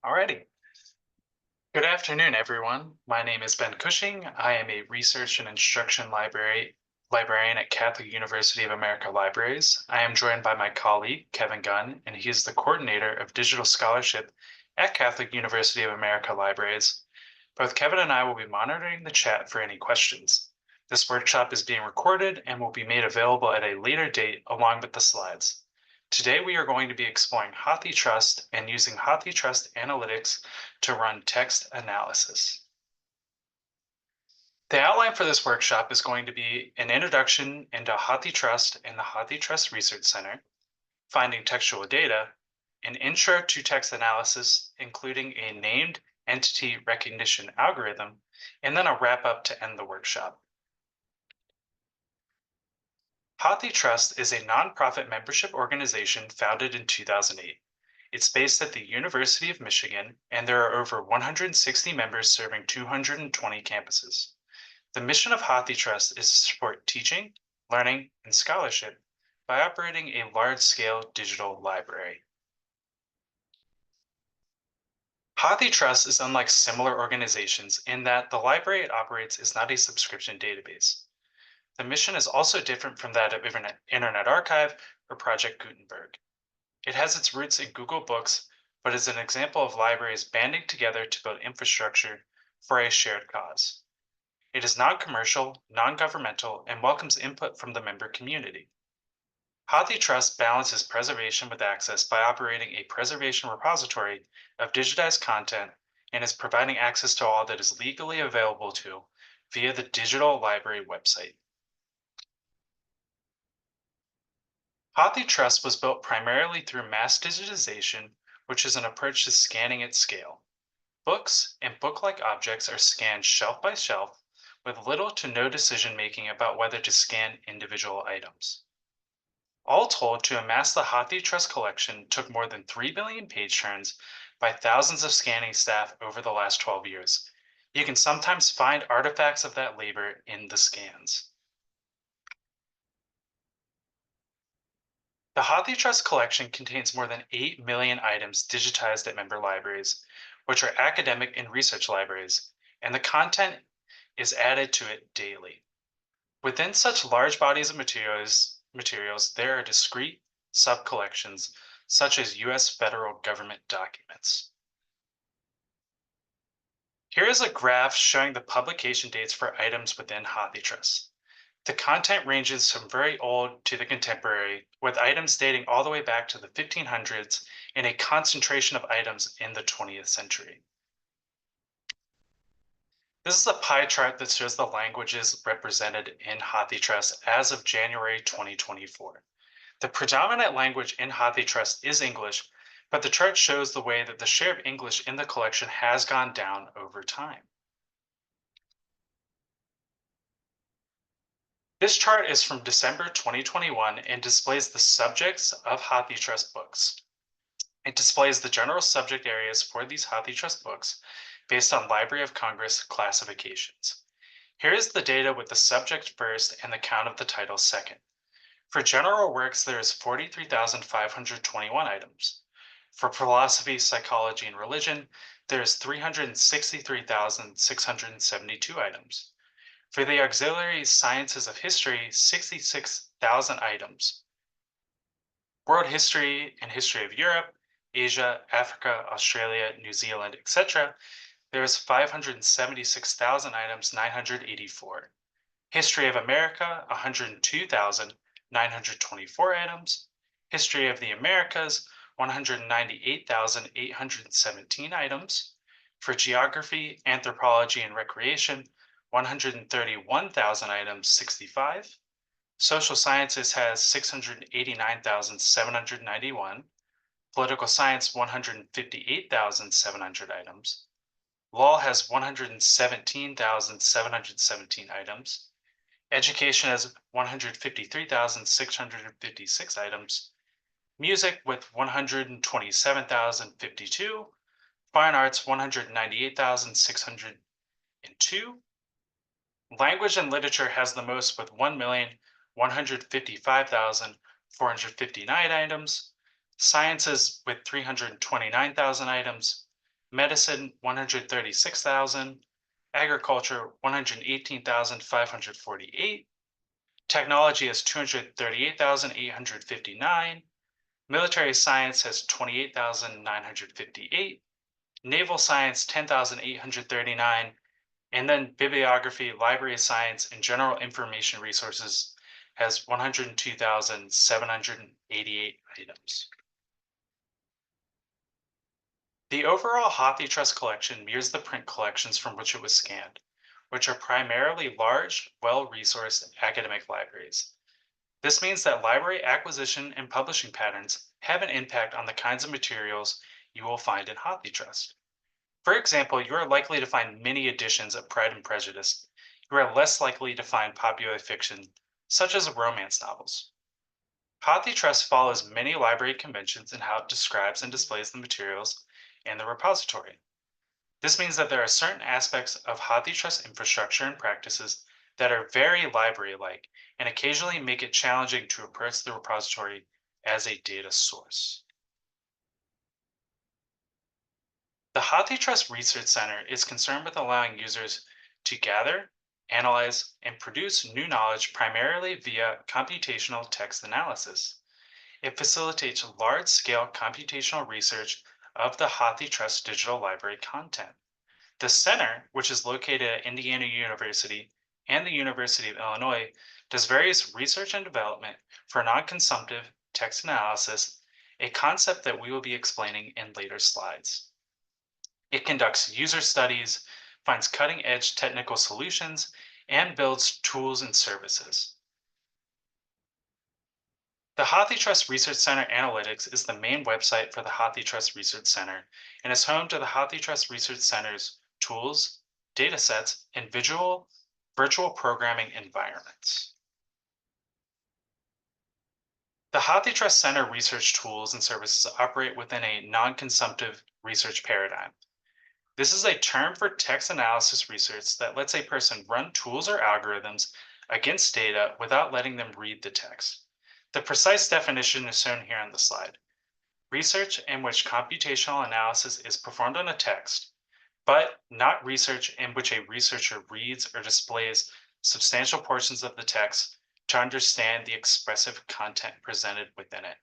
Alrighty. Good afternoon, everyone. My name is Ben Cushing. I am a research and instruction librarian at Catholic University of America Libraries. I am joined by my colleague, Kevin Gunn, and he is the coordinator of digital scholarship at Catholic University of America Libraries. Both Kevin and I will be monitoring the chat for any questions. This workshop is being recorded and will be made available at a later date along with the slides. Today, we are going to be exploring HathiTrust and using HathiTrust analytics to run text analysis. The outline for this workshop is going to be an introduction into HathiTrust and the HathiTrust Research Center, finding textual data, an intro to text analysis, including a named entity recognition algorithm, and then a wrap up to end the workshop. HathiTrust is a nonprofit membership organization founded in 2008. It's based at the University of Michigan, and there are over 160 members serving 220 campuses. The mission of HathiTrust is to support teaching, learning, and scholarship by operating a large-scale digital library. HathiTrust is unlike similar organizations in that the library it operates is not a subscription database. The mission is also different from that of Internet Archive or Project Gutenberg. It has its roots in Google Books, but is an example of libraries banding together to build infrastructure for a shared cause. It is non-commercial, non-governmental, and welcomes input from the member community. HathiTrust balances preservation with access by operating a preservation repository of digitized content and is providing access to all that is legally available to via the digital library website. HathiTrust was built primarily through mass digitization, which is an approach to scanning at scale. Books and book-like objects are scanned shelf by shelf with little to no decision making about whether to scan individual items. All told, to amass the HathiTrust collection took more than 3 billion page turns by thousands of scanning staff over the last 12 years. You can sometimes find artifacts of that labor in the scans. The HathiTrust collection contains more than 8 million items digitized at member libraries, which are academic and research libraries, and the content is added to it daily. Within such large bodies of materials, there are discrete sub-collections, such as U.S. federal government documents. Here is a graph showing the publication dates for items within HathiTrust. The content ranges from very old to the contemporary, with items dating all the way back to the 1500s and a concentration of items in the 20th century. This is a pie chart that shows the languages represented in HathiTrust as of January 2024. The predominant language in HathiTrust is English, but the chart shows the way that the share of English in the collection has gone down over time. This chart is from December 2021 and displays the subjects of HathiTrust books. It displays the general subject areas for these HathiTrust books based on Library of Congress classifications. Here is the data with the subject first and the count of the title second. For general works, there is 43,521 items. For philosophy, psychology, and religion, there is 363,672 items. For the auxiliary sciences of history, 66,000 items. World history and history of Europe, Asia, Africa, Australia, New Zealand, etc., there is 576,000 items, 984. History of America, 102,924 items. History of the Americas, 198,817 items. For geography, anthropology, and recreation, 131,000 items, 65. Social sciences has 689,791. Political science, 158,700 items. Law has 117,717 items. Education has 153,656 items. Music with 127,052. Fine arts, 198,602. Language and literature has the most with 1,155,459 items. Sciences with 329,000 items. medicine 136,000, agriculture 118,548, technology has 238,859, military science has 28,958, naval science 10,839, and then bibliography, library science, and general information resources has 102,788 items. The overall HathiTrust collection mirrors the print collections from which it was scanned, which are primarily large, well-resourced academic libraries. This means that library acquisition and publishing patterns have an impact on the kinds of materials you will find in HathiTrust. For example, you are likely to find many editions of Pride and Prejudice. You are less likely to find popular fiction, such as romance novels. HathiTrust follows many library conventions in how it describes and displays the materials in the repository. This means that there are certain aspects of HathiTrust infrastructure and practices that are very library-like and occasionally make it challenging to approach the repository as a data source. The HathiTrust Research Center is concerned with allowing users to gather, analyze, and produce new knowledge primarily via computational text analysis. It facilitates large-scale computational research of the HathiTrust Digital Library content. The center, which is located at Indiana University and the University of Illinois, does various research and development for non-consumptive text analysis, a concept that we will be explaining in later slides. It conducts user studies, finds cutting-edge technical solutions, and builds tools and services. The HathiTrust Research Center Analytics is the main website for the HathiTrust Research Center and is home to the HathiTrust Research Center's tools, datasets, and virtual programming environments. The HathiTrust Center research tools and services operate within a non-consumptive research paradigm. This is a term for text analysis research that lets a person run tools or algorithms against data without letting them read the text. The precise definition is shown here on the slide. Research in which computational analysis is performed on a text, but not research in which a researcher reads or displays substantial portions of the text to understand the expressive content presented within it.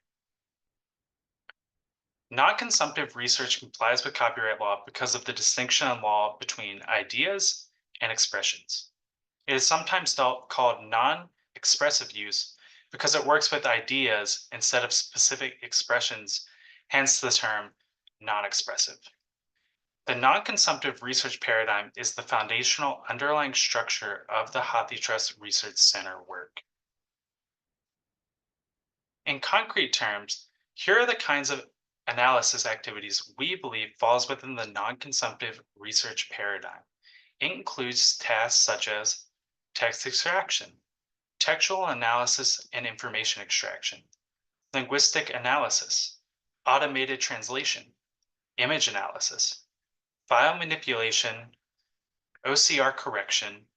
Non-consumptive research complies with copyright law because of the distinction in law between ideas and expressions. It is sometimes called non-expressive use because it works with ideas instead of specific expressions, hence the term non-expressive. The non-consumptive research paradigm is the foundational underlying structure of the HathiTrust Research Center work. In concrete terms, here are the kinds of analysis activities we believe falls within the non-consumptive research paradigm. It includes tasks such as text extraction, textual analysis and information extraction, linguistic analysis, automated translation, image analysis, file manipulation, OCR correction,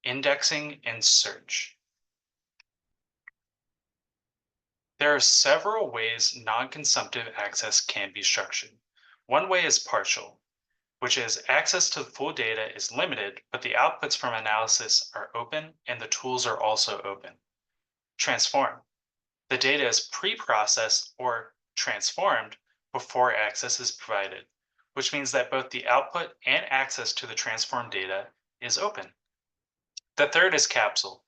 indexing, and search. There are several ways non-consumptive access can be structured. One way is partial, which is access to the full data is limited, but the outputs from analysis are open and the tools are also open. Transform. The data is pre-processed or transformed before access is provided, which means that both the output and access to the transformed data is open. The third is capsule.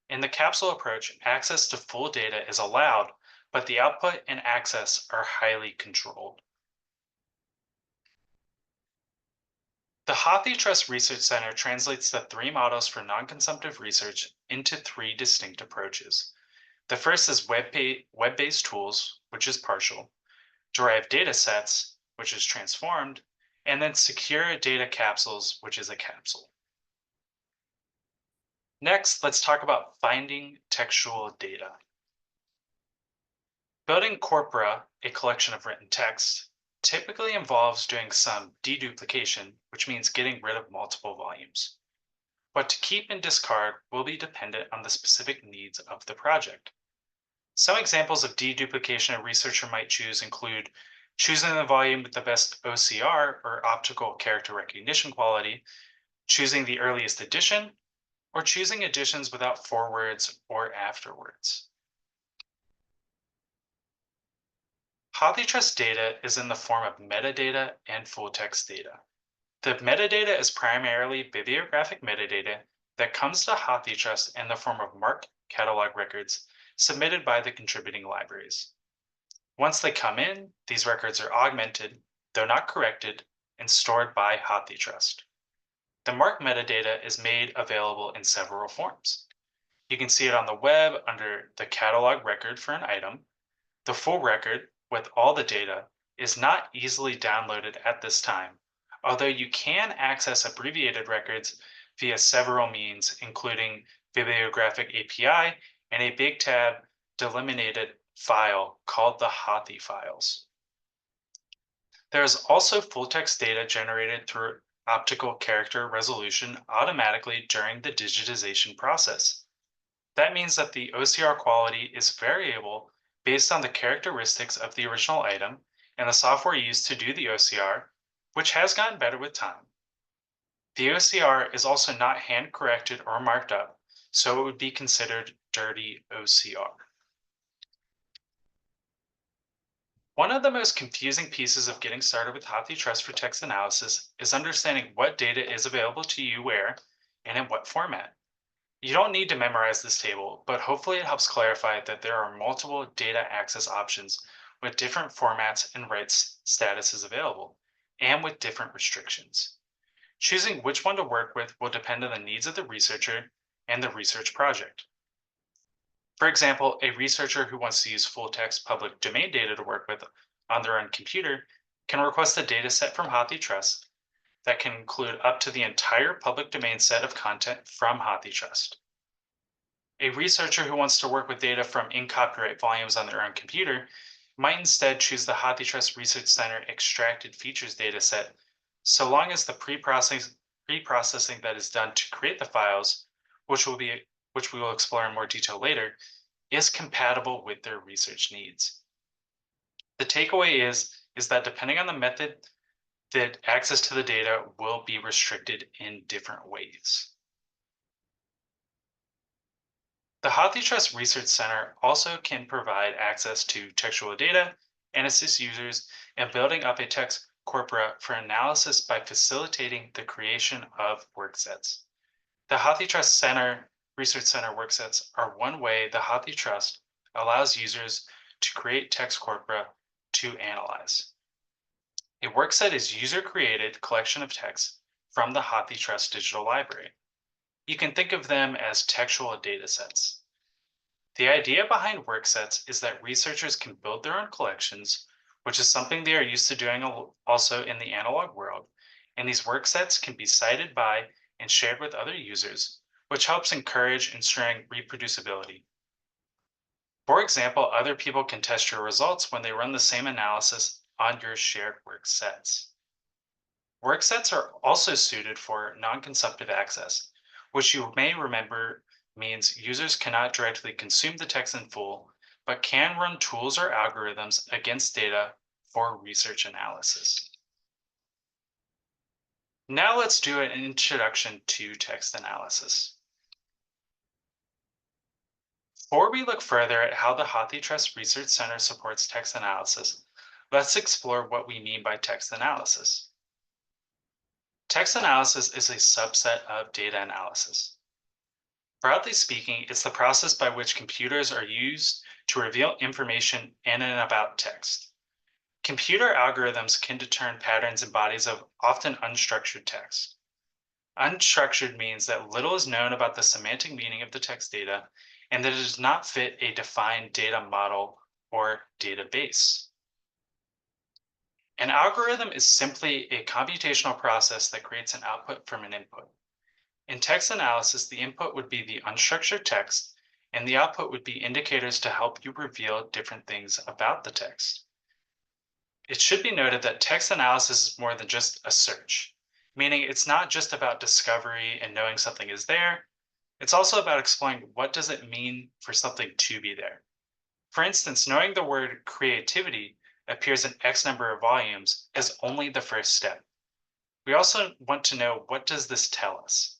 In the capsule approach, access to full data is allowed, but the output and access are highly controlled. The HathiTrust Research Center translates the three models for non-consumptive research into three distinct approaches. The first is web-based tools, which is partial, derived data sets, which is transformed, and then secure data capsules, which is a capsule. Next, let's talk about finding textual data. Building corpora, a collection of written text, typically involves doing some deduplication, which means getting rid of multiple volumes. What to keep and discard will be dependent on the specific needs of the project. Some examples of deduplication a researcher might choose include choosing the volume with the best OCR or optical character recognition quality, choosing the earliest edition, or choosing editions without forewords or afterwords. HathiTrust data is in the form of metadata and full text data. The metadata is primarily bibliographic metadata that comes to HathiTrust in the form of MARC catalog records submitted by the contributing libraries. Once they come in, these records are augmented, though not corrected, and stored by HathiTrust. The MARC metadata is made available in several forms. You can see it on the web under the catalog record for an item. The full record with all the data is not easily downloaded at this time, although you can access abbreviated records via several means, including Bibliographic API and a big tab delimited file called the Hathi files. There is also full text data generated through optical character resolution automatically during the digitization process. That means that the OCR quality is variable based on the characteristics of the original item and the software used to do the OCR, which has gotten better with time. The OCR is also not hand corrected or marked up, so it would be considered dirty OCR. One of the most confusing pieces of getting started with HathiTrust for text analysis is understanding what data is available to you where and in what format. You don't need to memorize this table, but hopefully it helps clarify that there are multiple data access options with different formats and rights statuses available, and with different restrictions. Choosing which one to work with will depend on the needs of the researcher and the research project. For example, a researcher who wants to use full text public domain data to work with on their own computer can request a data set from HathiTrust that can include up to the entire public domain set of content from HathiTrust. A researcher who wants to work with data from in-copyright volumes on their own computer might instead choose the HathiTrust Research Center extracted features dataset, so long as the pre-processing that is done to create the files, which we will explore in more detail later, is compatible with their research needs. The takeaway is that depending on the method, that access to the data will be restricted in different ways. The HathiTrust Research Center also can provide access to textual data and assist users in building up a text corpora for analysis by facilitating the creation of worksets. The HathiTrust Research Center worksets are one way the HathiTrust allows users to create text corpora to analyze. A workset is user-created collection of text from the HathiTrust Digital Library. You can think of them as textual datasets. The idea behind worksets is that researchers can build their own collections, which is something they are used to doing also in the analog world, and these worksets can be cited by and shared with other users, which helps encourage ensuring reproducibility. For example, other people can test your results when they run the same analysis on your shared worksets. Worksets are also suited for non-consumptive access, which you may remember means users cannot directly consume the text in full, but can run tools or algorithms against data for research analysis. Now let's do an introduction to text analysis. Before we look further at how the HathiTrust Research Center supports text analysis, let's explore what we mean by text analysis. Text analysis is a subset of data analysis. Broadly speaking, it's the process by which computers are used to reveal information in and about text. Computer algorithms can discern patterns in bodies of often unstructured text. Unstructured means that little is known about the semantic meaning of the text data and that it does not fit a defined data model or database. An algorithm is simply a computational process that creates an output from an input. In text analysis, the input would be the unstructured text, and the output would be indicators to help you reveal different things about the text. It should be noted that text analysis is more than just a search, meaning it's not just about discovery and knowing something is there. It's also about exploring what does it mean for something to be there. For instance, knowing the word creativity appears in X number of volumes is only the first step. We also want to know, what does this tell us?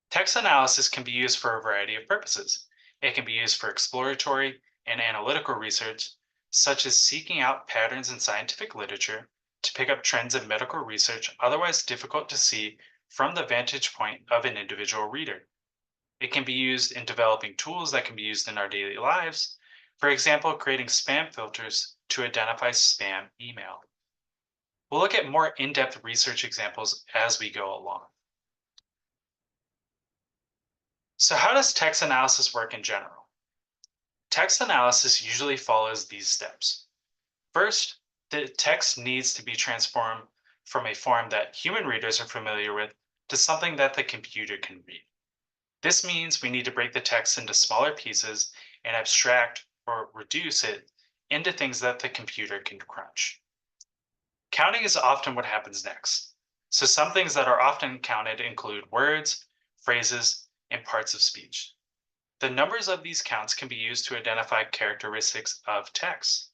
Text analysis can be used for a variety of purposes. It can be used for exploratory and analytical research, such as seeking out patterns in scientific literature to pick up trends in medical research otherwise difficult to see from the vantage point of an individual reader. It can be used in developing tools that can be used in our daily lives, for example, creating spam filters to identify spam email. We'll look at more in-depth research examples as we go along. So how does text analysis work in general? Text analysis usually follows these steps. First, the text needs to be transformed from a form that human readers are familiar with to something that the computer can read. This means we need to break the text into smaller pieces and abstract or reduce it into things that the computer can crunch. Counting is often what happens next. So some things that are often counted include words, phrases, and parts of speech. The numbers of these counts can be used to identify characteristics of text.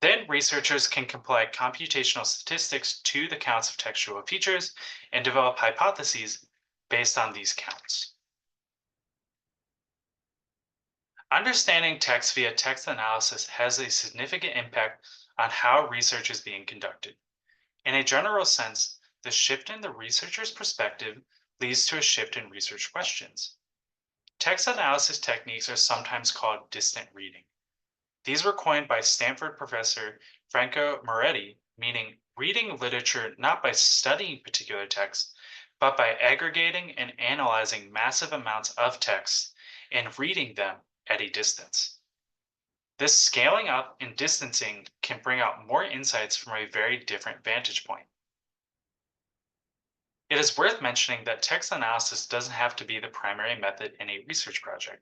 Then researchers can apply computational statistics to the counts of textual features and develop hypotheses based on these counts. Understanding text via text analysis has a significant impact on how research is being conducted. In a general sense, the shift in the researcher's perspective leads to a shift in research questions. Text analysis techniques are sometimes called distant reading. These were coined by Stanford professor Franco Moretti, meaning reading literature not by studying particular texts, but by aggregating and analyzing massive amounts of text and reading them at a distance. This scaling up and distancing can bring out more insights from a very different vantage point. It is worth mentioning that text analysis doesn't have to be the primary method in a research project.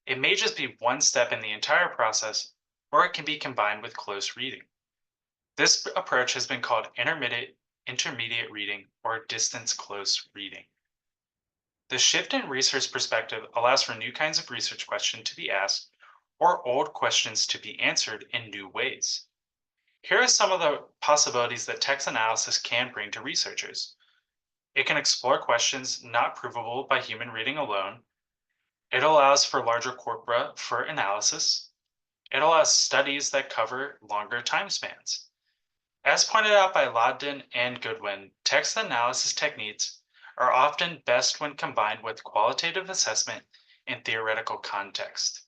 It may just be one step in the entire process, or it can be combined with close reading. This approach has been called intermediate reading, or distance close reading. The shift in research perspective allows for new kinds of research questions to be asked, or old questions to be answered in new ways. Here are some of the possibilities that text analysis can bring to researchers. It can explore questions not provable by human reading alone. It allows for larger corpora for analysis. It allows studies that cover longer time spans. As pointed out by Lodden and Goodwin, text analysis techniques are often best when combined with qualitative assessment and theoretical context.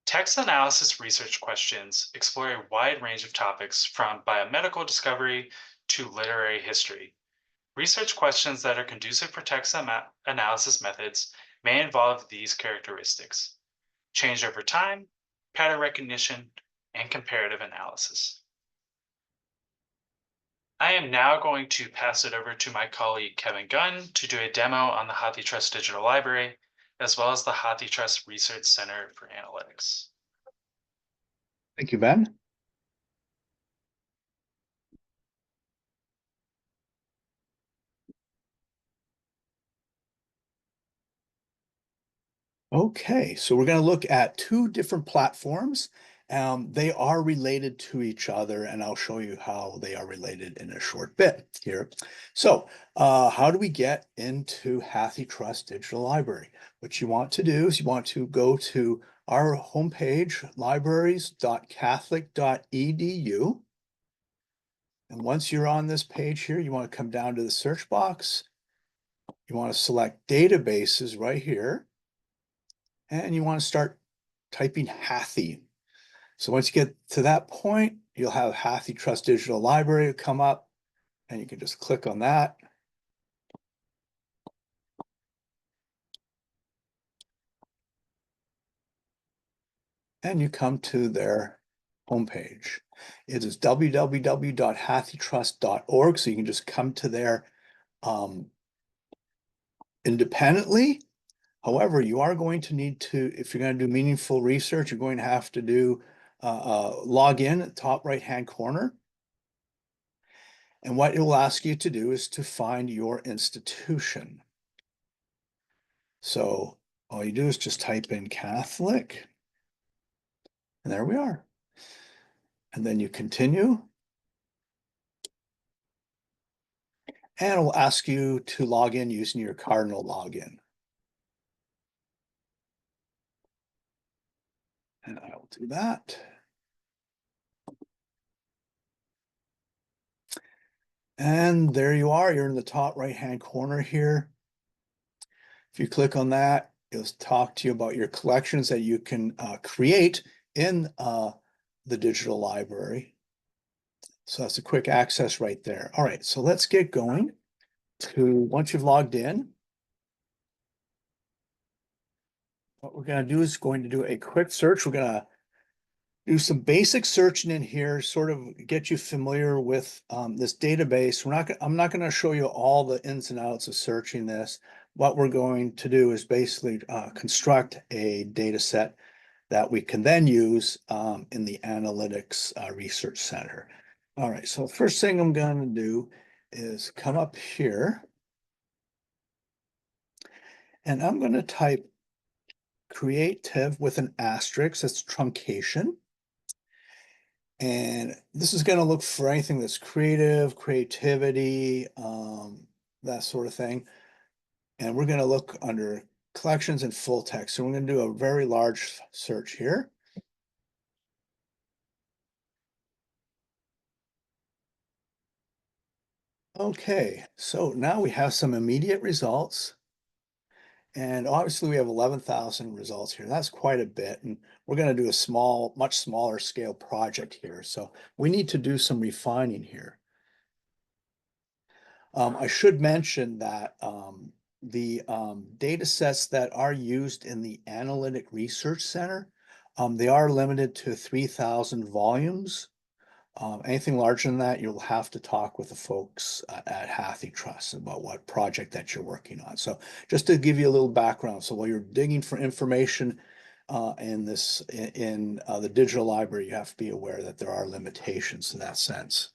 Text analysis research questions explore a wide range of topics from biomedical discovery to literary history. Research questions that are conducive for text analysis methods may involve these characteristics: change over time, pattern recognition, and comparative analysis. I am now going to pass it over to my colleague Kevin Gunn to do a demo on the HathiTrust Digital Library, as well as the HathiTrust Research Center for Analytics. Thank you, Ben. Okay, so we're going to look at two different platforms. They are related to each other, and I'll show you how they are related in a short bit here. So how do we get into HathiTrust Digital Library? What you want to do is you want to go to our homepage, libraries.catholic.edu. And once you're on this page here, you want to come down to the search box. You want to select databases right here. And you want to start typing Hathi. So once you get to that point, you'll have HathiTrust Digital Library come up, and you can just click on that. And you come to their homepage. It is www.hathitrust.org, so you can just come to there independently. However, you are going to need to, if you're going to do meaningful research, you're going to have to do log in at the top right-hand corner. And what it will ask you to do is to find your institution. So all you do is just type in Catholic. And there we are. And then you continue. And it will ask you to log in using your Cardinal login. And I will do that. And there you are. You're in the top right-hand corner here. If you click on that, it'll talk to you about your collections that you can create in the digital library. So that's a quick access right there. All right, so let's get going to, once you've logged in, what we're going to do is going to do a quick search. We're going to do some basic searching in here, sort of get you familiar with this database. I'm not going to show you all the ins and outs of searching this. What we're going to do is basically construct a data set that we can then use in the Analytics Research Center. All right, so first thing I'm going to do is come up here and I'm going to type creative with an asterisk, that's truncation. And this is going to look for anything that's creative, creativity, that sort of thing. And we're going to look under collections and full text. So we're going to do a very large search here. Okay, so now we have some immediate results. And obviously we have 11,000 results here. That's quite a bit. And we're going to do a small, much smaller scale project here. So we need to do some refining here. I should mention that the data sets that are used in the Analytic Research Center, they are limited to 3,000 volumes. Anything larger than that, you'll have to talk with the folks at HathiTrust about what project that you're working on. So just to give you a little background, so while you're digging for information in the digital library, you have to be aware that there are limitations in that sense.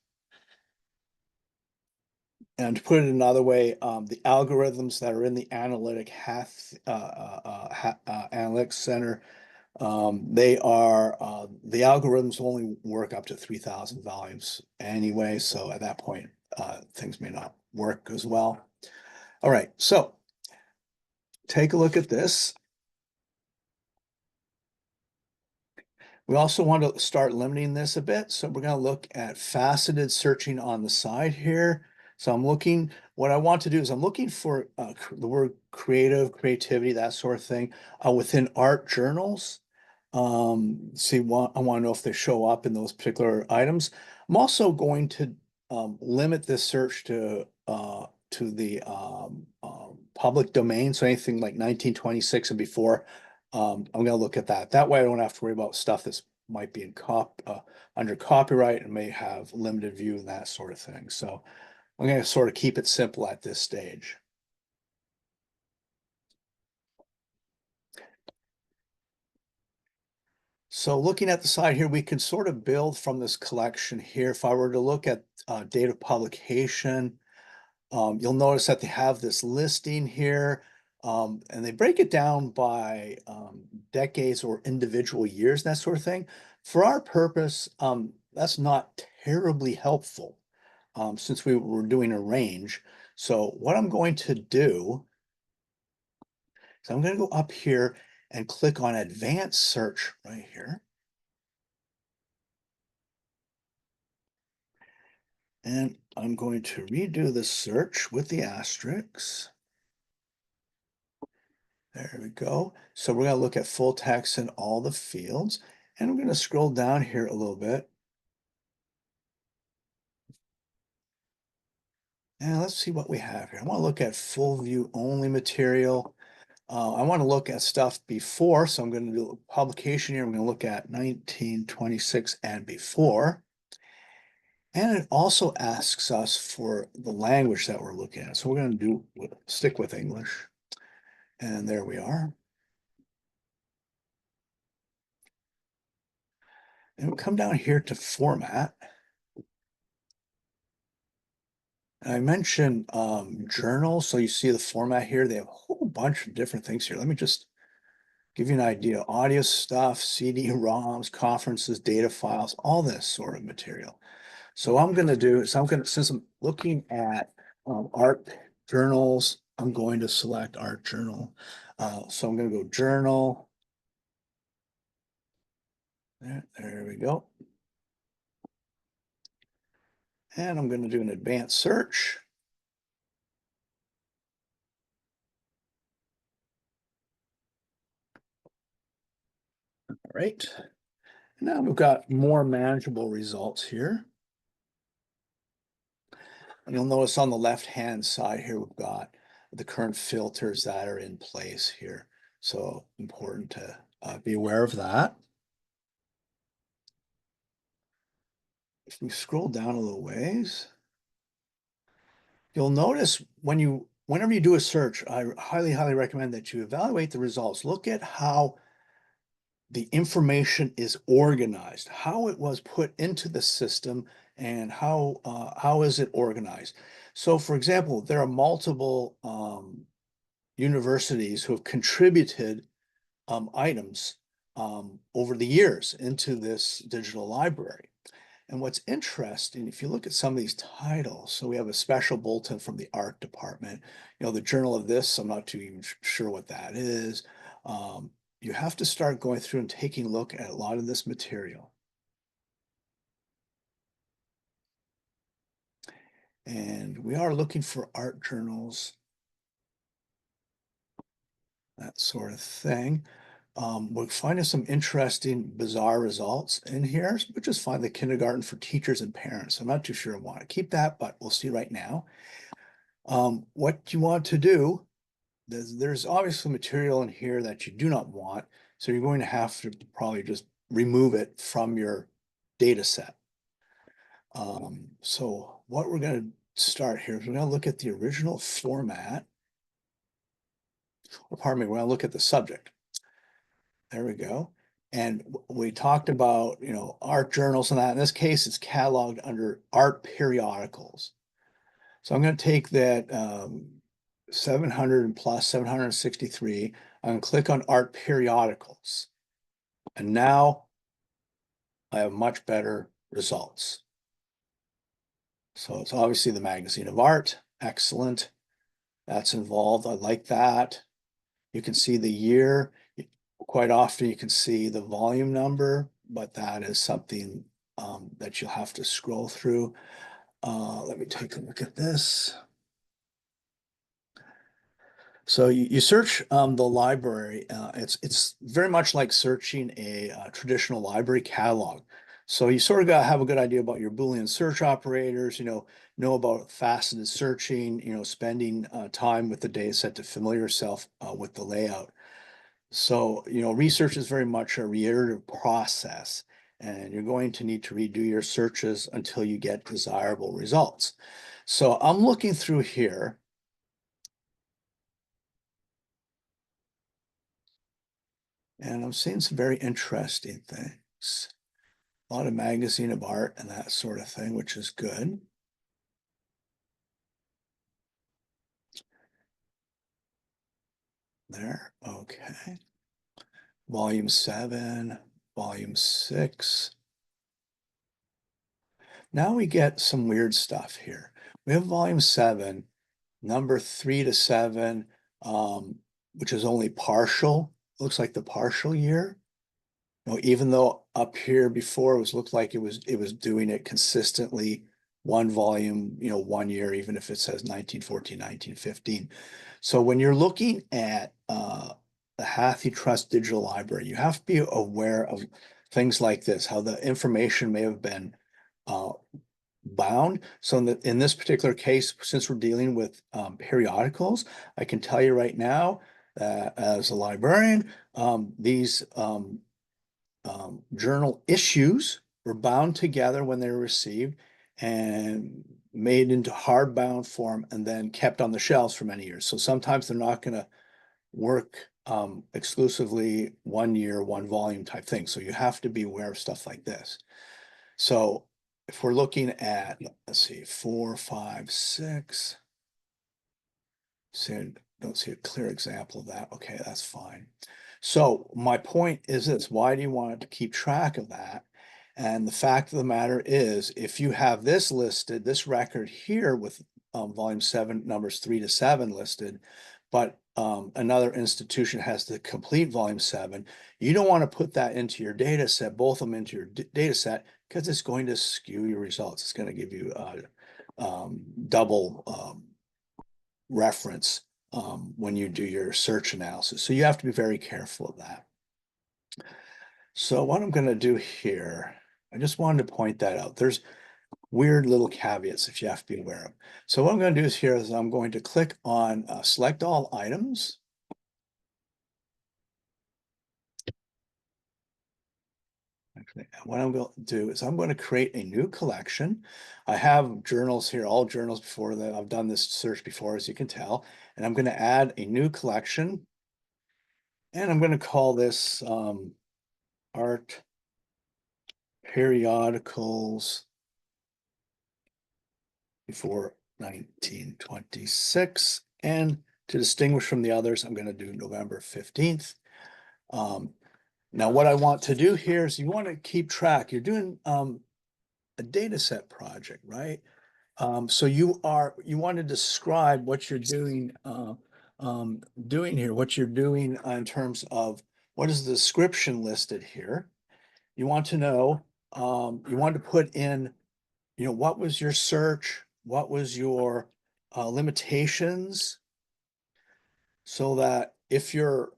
And to put it another way, the algorithms that are in the Analytics Center, the algorithms only work up to 3,000 volumes anyway. So at that point, things may not work as well. All right, so take a look at this. We also want to start limiting this a bit. So we're going to look at faceted searching on the side here. So what I want to do is I'm looking for the word creativity, that sort of thing, within art journals. I want to know if they show up in those particular items. I'm also going to limit this search to the public domain. So anything like 1926 and before, I'm going to look at that. That way I don't have to worry about stuff that's might be in under copyright and may have limited view and that sort of thing. So I'm going to sort of keep it simple at this stage. So looking at the side here, we can sort of build from this collection here. If I were to look at date of publication, you'll notice that they have this listing here, and they break it down by decades or individual years, that sort of thing. For our purpose, that's not terribly helpful since we were doing a range. So what I'm going to do is I'm going to go up here and click on Advanced Search right here. And I'm going to redo the search with the asterisks. There we go. So we're going to look at full text in all the fields. And I'm going to scroll down here a little bit. And let's see what we have here. I want to look at full view only material. I want to look at stuff before. So I'm going to do a publication here. I'm going to look at 1926 and before. And it also asks us for the language that we're looking at. So we're going to stick with English. And there we are. And we'll come down here to format. And I mentioned journals. So you see the format here. They have a whole bunch of different things here. Let me just give you an idea, audio stuff, CD-ROMs, conferences, data files, all this sort of material. So since I'm looking at art journals, I'm going to select art journal. So I'm going to go journal. There we go. And I'm going to do an advanced search. All right. Now we've got more manageable results here. And you'll notice on the left-hand side here, we've got the current filters that are in place here. So important to be aware of that. If we scroll down a little ways, you'll notice whenever you do a search, I highly recommend that you evaluate the results. Look at how the information is organized, how it was put into the system, and how is it organized. So, for example, there are multiple universities who have contributed items over the years into this digital library. And what's interesting, if you look at some of these titles, so we have a special bulletin from the art department, the Journal of this, I'm not too even sure what that is. You have to start going through and taking a look at a lot of this material. And we are looking for art journals, that sort of thing. We're finding some interesting, bizarre results in here, which is fine. The kindergarten for teachers and parents. I'm not too sure I want to keep that, but we'll see right now. What you want to do, there's obviously material in here that you do not want. So you're going to have to probably just remove it from your data set. So what we're going to start here is we're going to look at the original format. Or pardon me, we're going to look at the subject. There we go. And we talked about, art journals and that. In this case, it's cataloged under art periodicals. So I'm going to take that 700 and plus 763. I'm going to click on art periodicals. And now I have much better results. So it's obviously the Magazine of Art. Excellent. That's involved. I like that. You can see the year. Quite often you can see the volume number, but that is something that you'll have to scroll through. Let me take a look at this. So you search the library. It's very much like searching a traditional library catalog. So you sort of got to have a good idea about your Boolean search operators, know about faceted searching, spending time with the data set to familiar yourself with the layout. So, research is very much a reiterative process, and you're going to need to redo your searches until you get desirable results. So I'm looking through here. And I'm seeing some very interesting things. A lot of Magazine of Art and that sort of thing, which is good. There, okay. Volume 7, Volume 6. Now we get some weird stuff here. We have Volume 7, number 3 to 7, which is only partial. Looks like the partial year. Even though up here before it looked like it was doing it consistently, one volume, 1 year, even if it says 1914, 1915. So when you're looking at the HathiTrust Digital Library, you have to be aware of things like this, how the information may have been bound. So in this particular case, since we're dealing with periodicals, I can tell you right now that as a librarian, these journal issues were bound together when they were received and made into hardbound form and then kept on the shelves for many years. So sometimes they're not going to work exclusively 1 year, one volume type thing. So you have to be aware of stuff like this. So if we're looking at, let's see, 4, 5, 6, see, I don't see a clear example of that. Okay, that's fine. So my point is this, why do you want to keep track of that? And the fact of the matter is, if you have this listed, this record here with volume 7, numbers 3 to 7 listed, but another institution has the complete volume 7, you don't want to put that into your data set, both of them into your data set, because it's going to skew your results. It's going to give you double reference when you do your search analysis. So you have to be very careful of that. So what I'm going to do here, I just wanted to point that out. There's weird little caveats that you have to be aware of. So what I'm going to do is here is I'm going to click on select all items. Actually, what I'm going to do is I'm going to create a new collection. I have journals here, all journals before that. I've done this search before, as you can tell, and I'm going to add a new collection. And I'm going to call this art periodicals before 1926. And to distinguish from the others, I'm going to do November 15th. Now, what I want to do here is you want to keep track. You're doing a data set project, right? So you want to describe what you're doing here, what you're doing in terms of what is the description listed here. You want to know, you want to put in, what was your search? What was your limitations? So that if your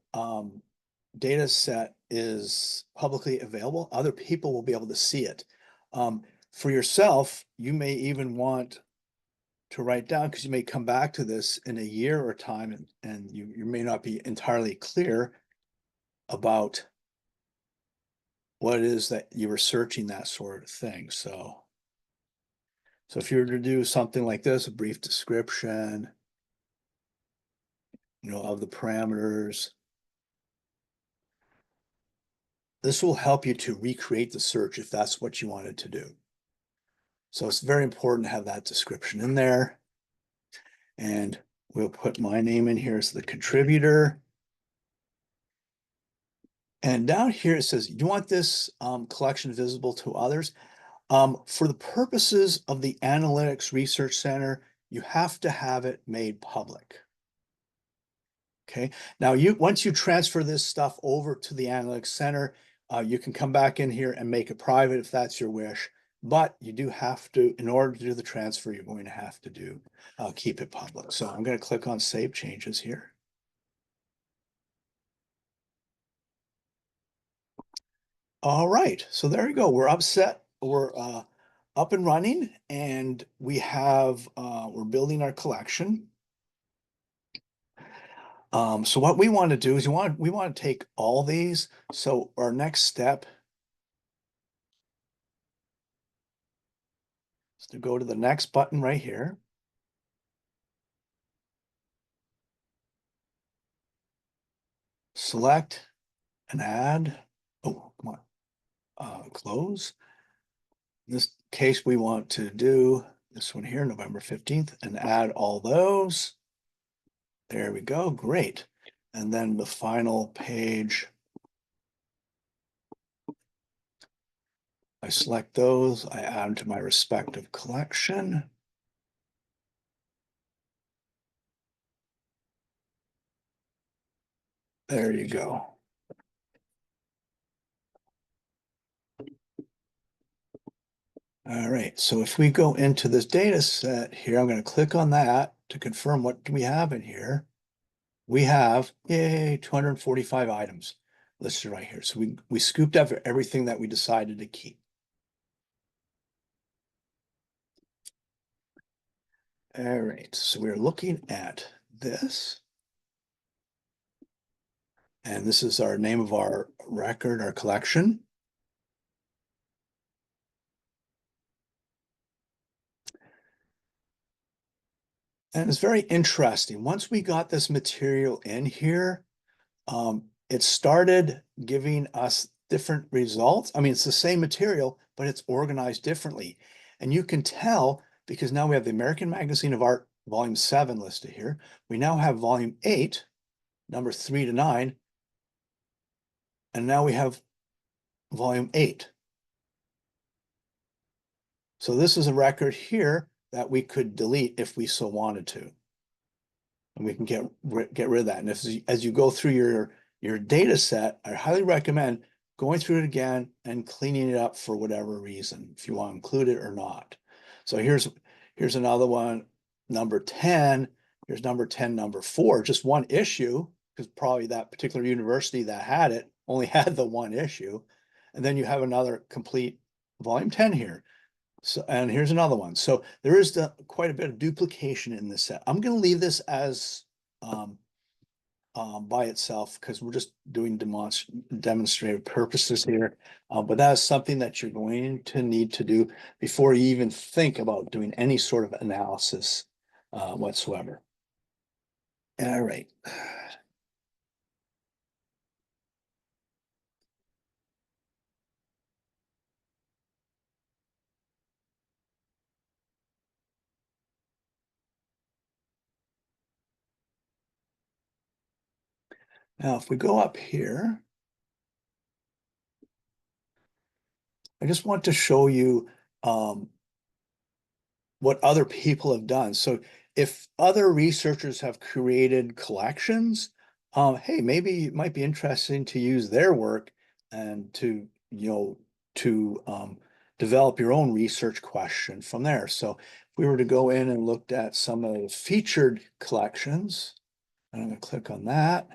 data set is publicly available, other people will be able to see it. For yourself, you may even want to write down, because you may come back to this in a year or time, and you may not be entirely clear about what it is that you were searching, that sort of thing. So if you were to do something like this, a brief description, of the parameters, this will help you to recreate the search if that's what you wanted to do. So it's very important to have that description in there. And we'll put my name in here as the contributor. And down here it says, you want this collection visible to others. For the purposes of the Analytics Research Center, you have to have it made public. Okay, now once you transfer this stuff over to the Analytics Center, you can come back in here and make it private if that's your wish. But you do have to, in order to do the transfer, you're going to have to keep it public. So I'm going to click on Save Changes here. All right, so there you go. We're upset. We're up and running, and we have we're building our collection. So what we want to do is we want to take all these. So our next step is to go to the next button right here. Select and add. Oh, come on. Close. In this case, we want to do this one here, November 15th, and add all those. There we go. Great. And then the final page, I select those, I add them to my respective collection. There you go. All right, so if we go into this data set here, I'm going to click on that to confirm what do we have in here. We have, yay, 245 items listed right here. So we scooped up everything that we decided to keep. All right, so we're looking at this. And this is our name of our record, our collection. And it's very interesting. Once we got this material in here, it started giving us different results. I mean, it's the same material, but it's organized differently. And you can tell because now we have the American Magazine of Art, volume 7 listed here. We now have volume 8, number 3 to 9. And now we have volume 8. So this is a record here that we could delete if we so wanted to. And we can get rid of that. And as you go through your data set, I highly recommend going through it again and cleaning it up for whatever reason, if you want to include it or not. So here's another one, number 10. Here's number 10, number 4, just one issue, because probably that particular university that had it only had the one issue. And then you have another complete volume 10 here. So, and here's another one. So there is quite a bit of duplication in this set. I'm going to leave this as by itself because we're just doing demonstrative purposes here. But that is something that you're going to need to do before you even think about doing any sort of analysis whatsoever. All right. Now, if we go up here, I just want to show you what other people have done. So if other researchers have created collections, hey, maybe it might be interesting to use their work and to, develop your own research question from there. So if we were to go in and looked at some of the featured collections, I'm going to click on that.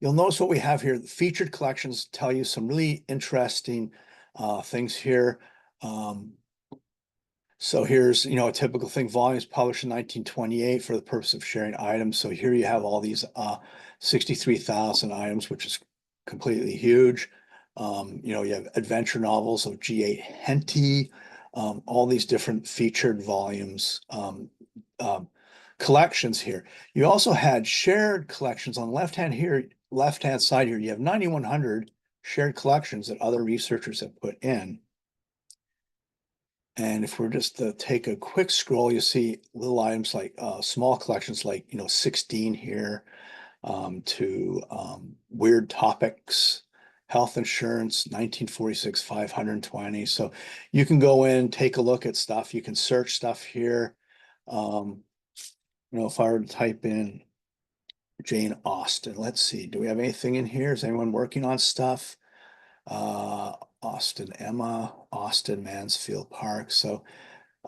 You'll notice what we have here. The featured collections tell you some really interesting things here. So here's, a typical thing, volumes published in 1928 for the purpose of sharing items. So here you have all these 63,000 items, which is completely huge. You have adventure novels of G.A. Henty, all these different featured volumes, collections here. You also had shared collections on the left-hand side here. You have 9,100 shared collections that other researchers have put in. And if we're just to take a quick scroll, you see little items like small collections like, 16 here, to weird topics, health insurance, 1946, 520. So you can go in, take a look at stuff. You can search stuff here. If I were to type in Jane Austen, let's see, do we have anything in here? Is anyone working on stuff? Austin Emma, Austin Mansfield Park. So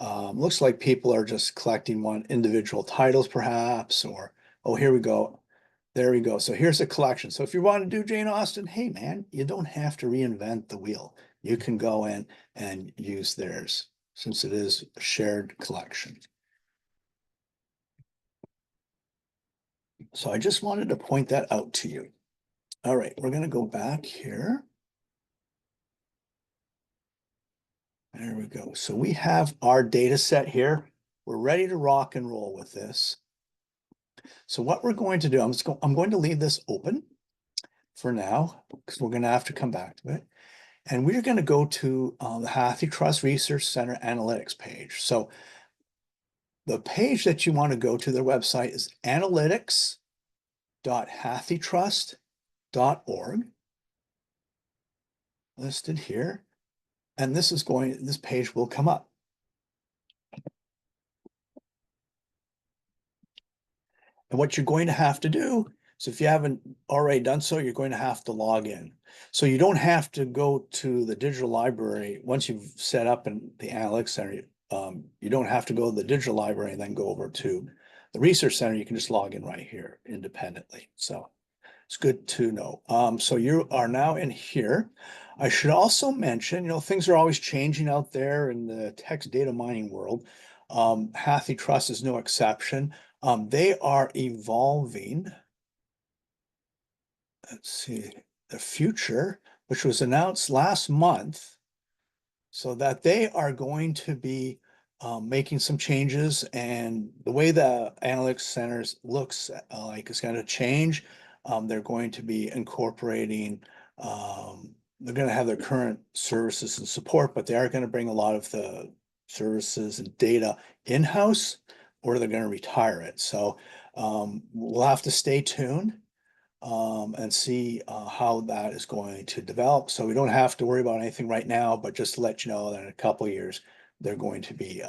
looks like people are just collecting one individual titles perhaps, or, oh, here we go. There we go. So here's a collection. So if you want to do Jane Austen, hey man, you don't have to reinvent the wheel. You can go in and use theirs since it is a shared collection. So I just wanted to point that out to you. All right, we're going to go back here. There we go. So we have our data set here. We're ready to rock and roll with this. So what we're going to do, I'm going to leave this open for now because we're going to have to come back to it. And we're going to go to the HathiTrust Research Center Analytics page. So the page that you want to go to, their website is analytics.hathitrust.org, listed here. And this page will come up. And what you're going to have to do, so if you haven't already done so, you're going to have to log in. So you don't have to go to the digital library. Once you've set up in the Analytics Center, you don't have to go to the digital library and then go over to the Research Center. You can just log in right here independently. So it's good to know. So you are now in here. I should also mention, things are always changing out there in the text data mining world. HathiTrust is no exception. They are evolving. Let's see, the future, which was announced last month, so that they are going to be making some changes, and the way the Analytics Centers looks like it's going to change. They're going to be incorporating, they're going to have their current services and support, but they are going to bring a lot of the services and data in-house, or they're going to retire it. So We'll have to stay tuned and see how that is going to develop. So we don't have to worry about anything right now, but just to let you know that in a couple of years, they're going to be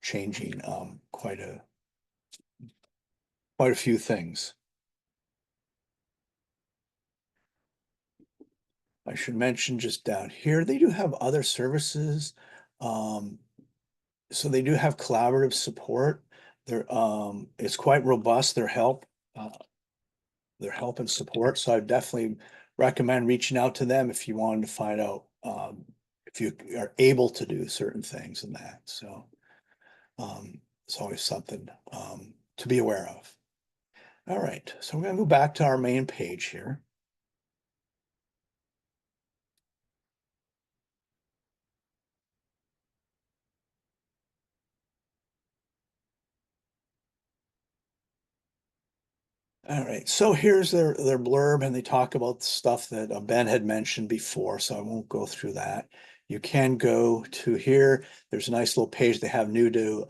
changing quite a few things. I should mention just down here, they do have other services. So they do have collaborative support. It's quite robust, uh, their help and support. So I definitely recommend reaching out to them if you wanted to find out if you are able to do certain things in that. So it's always something to be aware of. All right, so we're gonna go back to our main page here. All right, so here's their blurb, and they talk about the stuff that Ben had mentioned before, so I won't go through that. You can go to here. There's a nice little page they have new to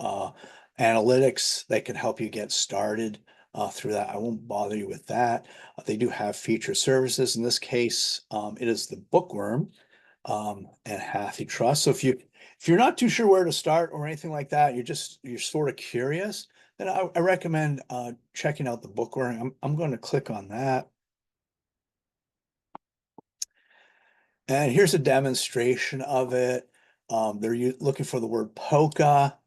analytics that can help you get started through that. I won't bother you with that. They do have feature services. In this case, it is the bookworm and HathiTrust. So if you're not too sure where to start or anything like that, you're sort of curious, then I recommend checking out the bookworm. I'm going to click on that. And here's a demonstration of it. They're looking for the word polka.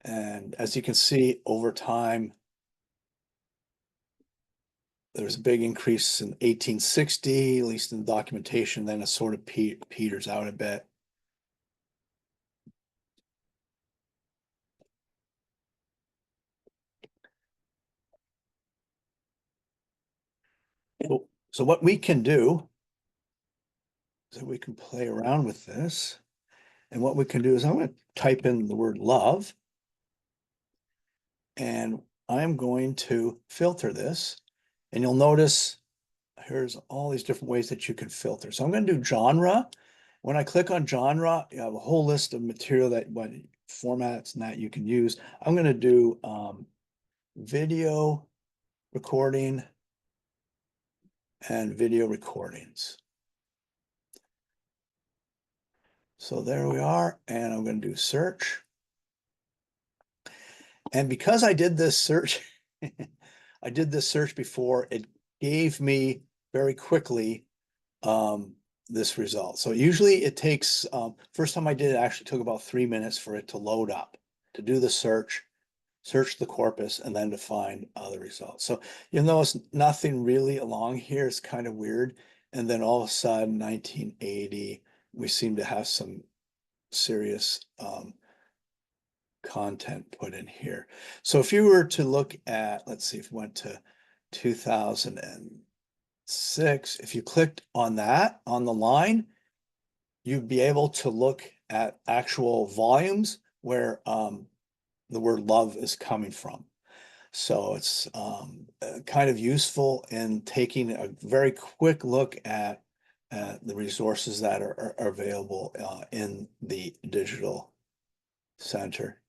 And as you can see, over time, there's a big increase in 1860, at least in the documentation, then it sort of peters out a bit. So what we can do is we can play around with this. And what we can do is I'm going to type in the word love. And I'm going to filter this. And you'll notice here's all these different ways that you can filter. So I'm going to do genre. When I click on genre, you have a whole list of material that what formats and that you can use. I'm going to do video recording and video recordings. So there we are. And I'm going to do search. And because I did this search, I did this search before, it gave me very quickly this result. So usually it takes, first time I did it actually took about 3 minutes for it to load up, to do the search the corpus, and then to find the results. So you'll notice nothing really along here. It's kind of weird. And then all of a sudden, 1980, we seem to have some serious content put in here. So if you were to look at, let's see, if we went to 2006, if you clicked on that on the line, you'd be able to look at actual volumes where the word love is coming from. So it's kind of useful in taking a very quick look at the resources that are available in the digital center.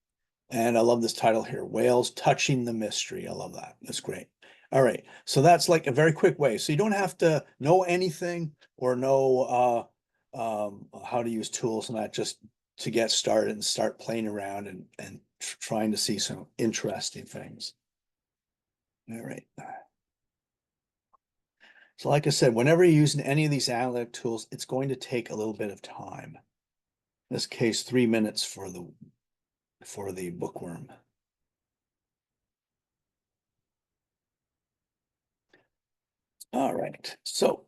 And I love this title here, Whales Touching the Mystery. I love that. That's great. All right. So that's like a very quick way. So you don't have to know anything or know how to use tools and that, just to get started and start playing around and trying to see some interesting things. All right. So like I said, whenever you're using any of these analytic tools, it's going to take a little bit of time. In this case, 3 minutes for the bookworm. All right, so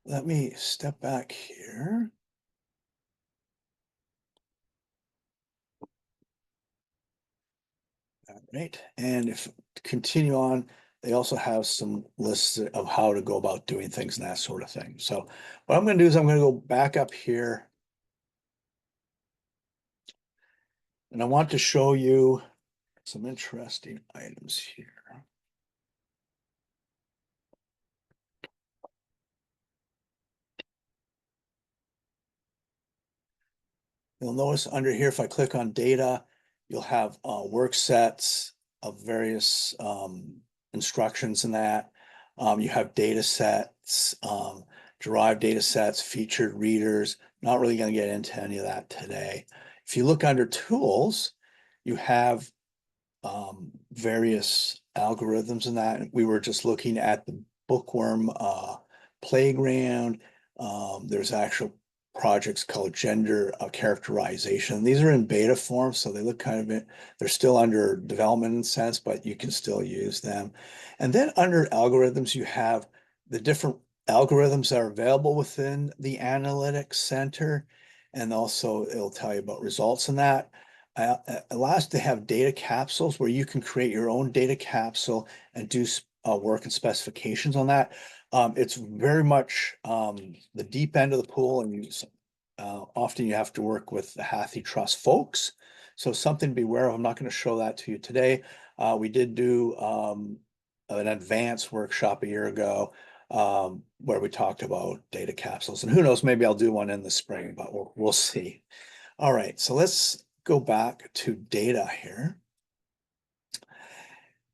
let me step back here. All right, and if continue on, they also have some lists of how to go about doing things and that sort of thing. So what I'm going to do is I'm going to go back up here. And I want to show you some interesting items here. You'll notice under here, if I click on data, You'll have work sets of various instructions in that. You have data sets, derived data sets, featured readers. Not really going to get into any of that today. If you look under tools, you have various algorithms in that. We were just looking at the bookworm playground. There's actual projects called gender characterization. These are in beta form, so they look kind of, they're still under development in a sense, but you can still use them. And then under algorithms, you have the different algorithms that are available within the analytics center. And also it'll tell you about results in that. Last, they have data capsules where you can create your own data capsule and do work and specifications on that. It's very much the deep end of the pool, and often you have to work with the HathiTrust folks. So something to be aware of. I'm not going to show that to you today. We did do an advanced workshop a year ago where we talked about data capsules. And who knows, maybe I'll do one in the spring, but we'll see. All right, so let's go back to data here.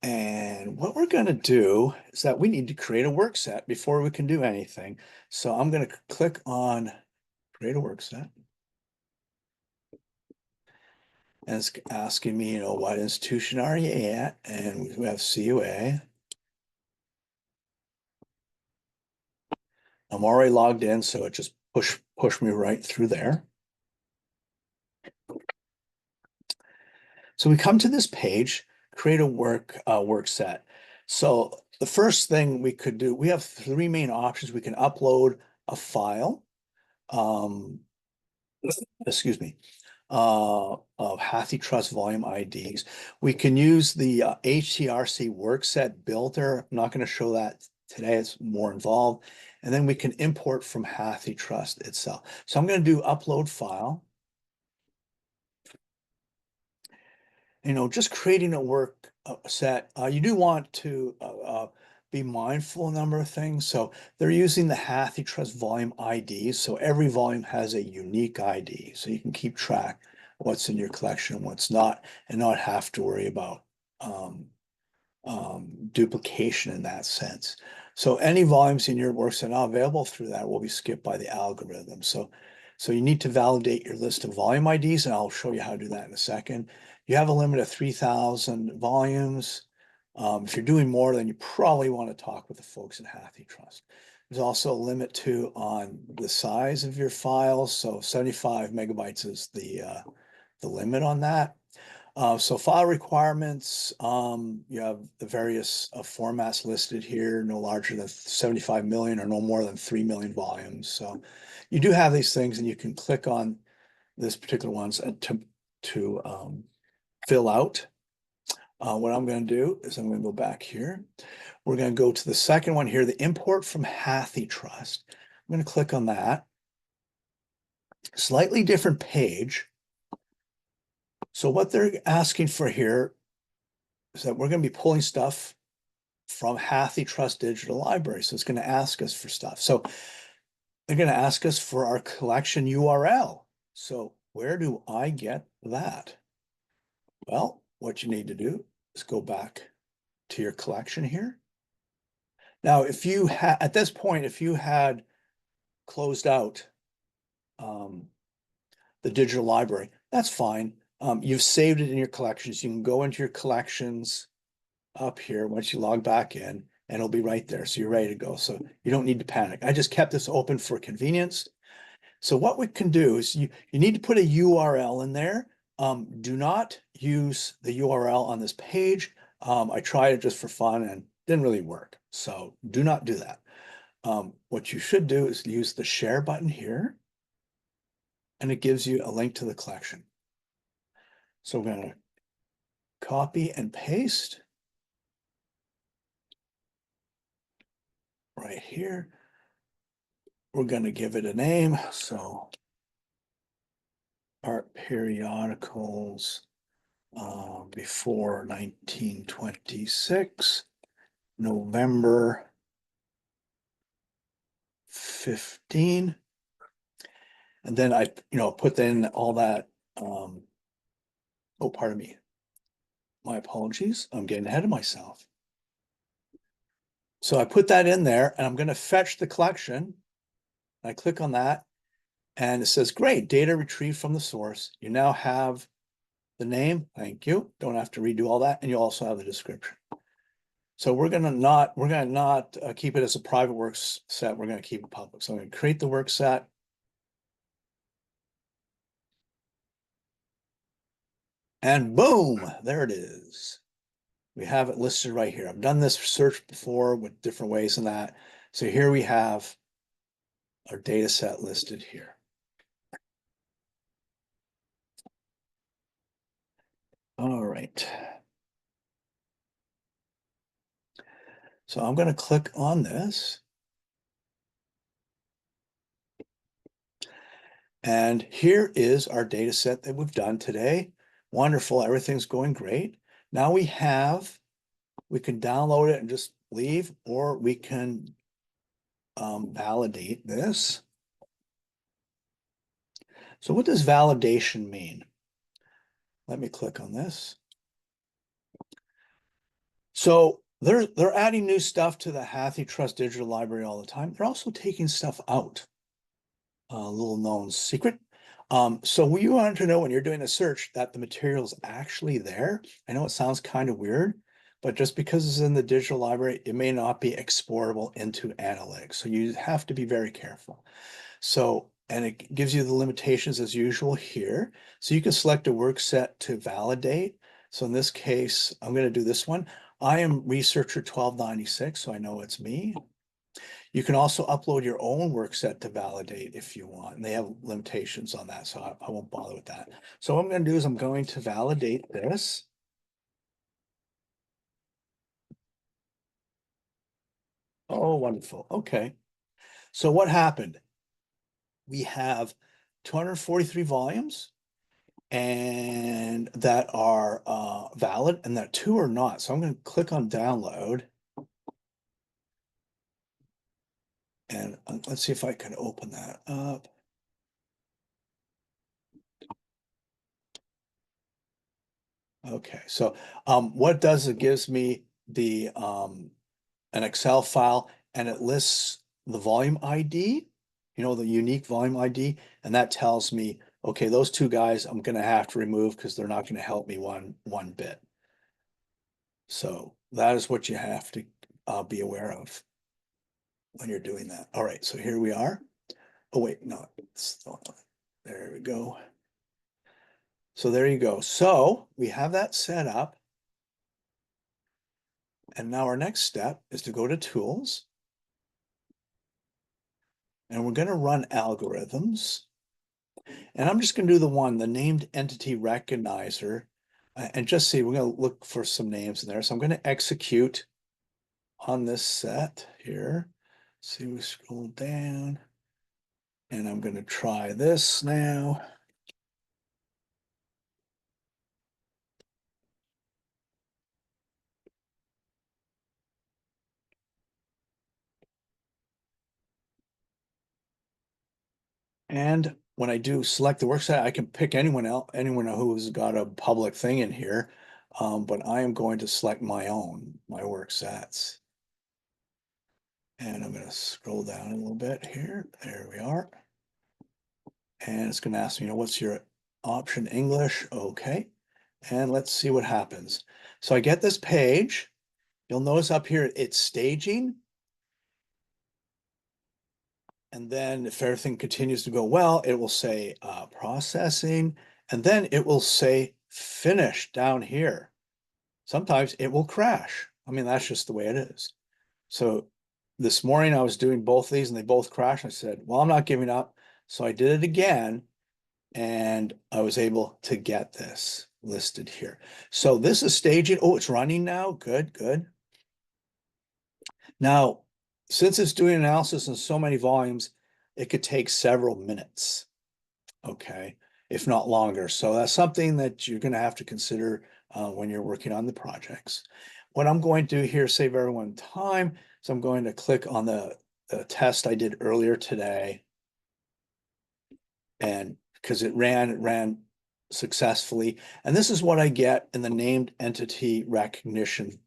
And what we're going to do is that we need to create a work set before we can do anything. So I'm going to click on create a work set. And it's asking me, what institution are you at? And we have CUA. I'm already logged in, so it just push me right through there. So we come to this page, create a work set. So the first thing we could do, we have three main options. We can upload a file, excuse me, of HathiTrust volume IDs. We can use the HTRC workset builder. I'm not going to show that today. It's more involved. And then we can import from HathiTrust itself. So I'm going to do upload file. Just creating a work set, you do want to be mindful of a number of things. So they're using the HathiTrust volume IDs. So every volume has a unique ID. So you can keep track of what's in your collection and what's not, and not have to worry about duplication in that sense. So any volumes in your work set not available through that will be skipped by the algorithm. So you need to validate your list of volume IDs, and I'll show you how to do that in a second. You have a limit of 3,000 volumes. If you're doing more, then you probably want to talk with the folks at HathiTrust. There's also a limit on the size of your files. So 75 megabytes is the limit on that. So file requirements, you have the various formats listed here, no larger than 75 million or no more than 3 million volumes. So you do have these things, and you can click on this particular ones to fill out. What I'm going to do is I'm going to go back here. We're going to go to the second one here, the import from HathiTrust. I'm going to click on that. Slightly different page. So what they're asking for here is that we're going to be pulling stuff from HathiTrust Digital Library. So it's going to ask us for stuff. So they're going to ask us for our collection URL. So where do I get that? Well, what you need to do is go back to your collection here. Now, if you had, at this point, if you had closed out the digital library, that's fine. You've saved it in your collections. You can go into your collections up here once you log back in, and it'll be right there. So you're ready to go. So you don't need to panic. I just kept this open for convenience. So what we can do is you need to put a URL in there. Do not use the URL on this page. I tried it just for fun and didn't really work. So do not do that. What you should do is use the share button here, and it gives you a link to the collection. So we're going to copy and paste right here. We're going to give it a name. So art periodicals before 1926, November 15. And then I, put in all that Oh, pardon me. My apologies. I'm getting ahead of myself. So I put that in there and I'm going to fetch the collection. I click on that and it says, great, data retrieved from the source. You now have the name. Thank you. Don't have to redo all that. And you also have the description. So we're going to not keep it as a private work set. We're going to keep it public. So I'm going to create the work set. And boom, there it is. We have it listed right here. I've done this search before with different ways than that. So here we have our data set listed here. All right. So I'm going to click on this. And here is our data set that we've done today. Wonderful. Everything's going great. Now we can download it and just leave, or we can validate this. So what does validation mean? Let me click on this. So they're adding new stuff to the HathiTrust Digital Library all the time. They're also taking stuff out. A little known secret. So we want to know when you're doing a search that the material is actually there. I know it sounds kind of weird, but just because it's in the digital library, it may not be exportable into analytics. So you have to be very careful. So, and it gives you the limitations as usual here. So you can select a work set to validate. So in this case, I'm going to do this one. I am researcher 1296, so I know it's me. You can also upload your own work set to validate if you want, and they have limitations on that, so I won't bother with that. So what I'm going to do is I'm going to validate this. Oh, wonderful. Okay. So what happened? We have 243 volumes and that are valid and that 2 are not. So I'm going to click on download. And let's see if I can open that up. Okay, so what it does, it gives me the an Excel file and it lists the volume ID, the unique volume ID, and that tells me, okay, those 2 guys I'm going to have to remove because they're not going to help me one bit. So that is what you have to be aware of when you're doing that. All right, so here we are. Oh wait, no, there we go. So there you go. So we have that set up. And now our next step is to go to Tools. And we're going to run algorithms. And I'm just going to do the named entity recognizer. And just see, we're going to look for some names in there. So I'm going to execute on this set here. See, we scroll down. And I'm going to try this now. And when I do select the worksite, I can pick anyone who's got a public thing in here. But I am going to select my work sets. And I'm going to scroll down a little bit here. There we are. And it's going to ask me, what's your option English? Okay. And let's see what happens. So I get this page. You'll notice up here, it's staging. And then if everything continues to go well, it will say processing. And then it will say finish down here. Sometimes it will crash. I mean, that's just the way it is. So this morning I was doing both of these and they both crashed. I said, well, I'm not giving up. So I did it again and I was able to get this listed here. So this is staging. Oh, it's running now. Good, good. Now, since it's doing analysis in so many volumes, it could take several minutes. Okay, if not longer. So that's something that you're going to have to consider when you're working on the projects. What I'm going to do here, save everyone time. So I'm going to click on the test I did earlier today. And because it ran successfully. And this is what I get in the named entity recognition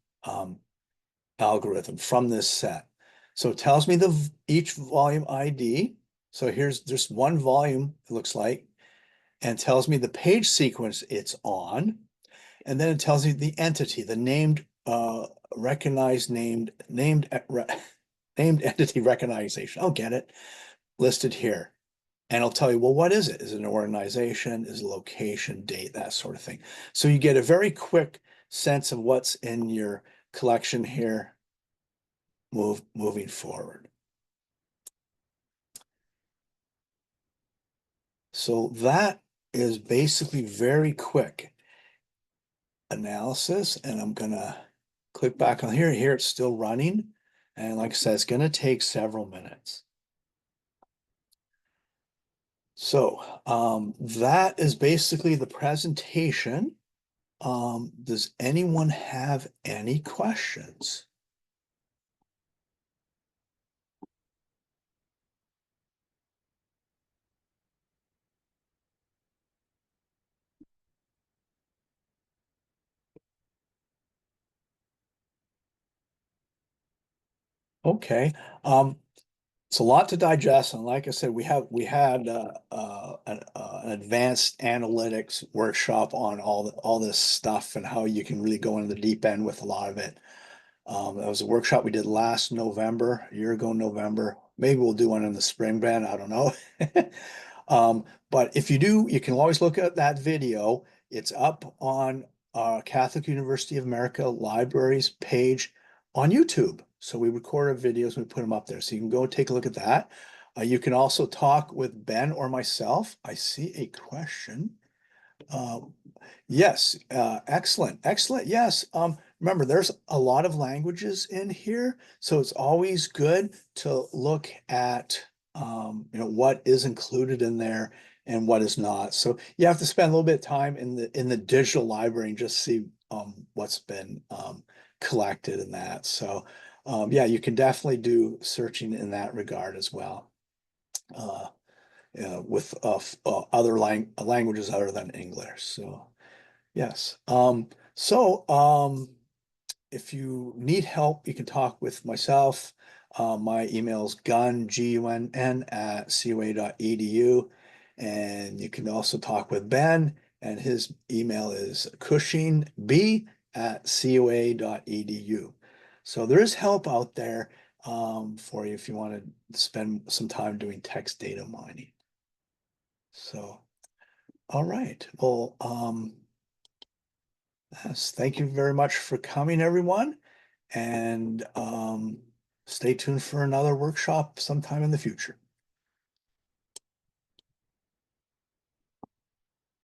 algorithm from this set. So it tells me each volume ID. So here's just one volume, it looks like, and tells me the page sequence it's on. And then it tells you the entity, the named recognized named entity recognition. I'll get it listed here. And it'll tell you, well, what is it? Is it an organization? Is it location, date, that sort of thing. So you get a very quick sense of what's in your collection here moving forward. So that is basically very quick analysis. And I'm gonna click back on here. Here it's still running. And like I said, it's gonna take several minutes. So that is basically the presentation. Does anyone have any questions? Okay. It's a lot to digest, and like I said, we had an advanced analytics workshop on all this stuff and how you can really go into the deep end with a lot of it. That was a workshop we did last November, a year ago November. Maybe we'll do one in the spring, Ben. I don't know. But if you do, you can always look at that video. It's up on Catholic University of America Libraries page on YouTube. So we record our videos, we put them up there. So you can go take a look at that. You can also talk with Ben or myself. I see a question. Yes, excellent, excellent. Yes. Remember, there's a lot of languages in here, so it's always good to look at what is included in there and what is not. So you have to spend a little bit of time in the digital library and just see what's been collected in that. So yeah, you can definitely do searching in that regard as well. With other languages other than English. So yes. If you need help, you can talk with myself. My email is Gunn, Gunn @cua.edu. And you can also talk with Ben, and his email is cushingb@cua.edu. So there is help out there for you if you want to spend some time doing text data mining. So, all right. Well, yes, thank you very much for coming, everyone. And stay tuned for another workshop sometime in the future.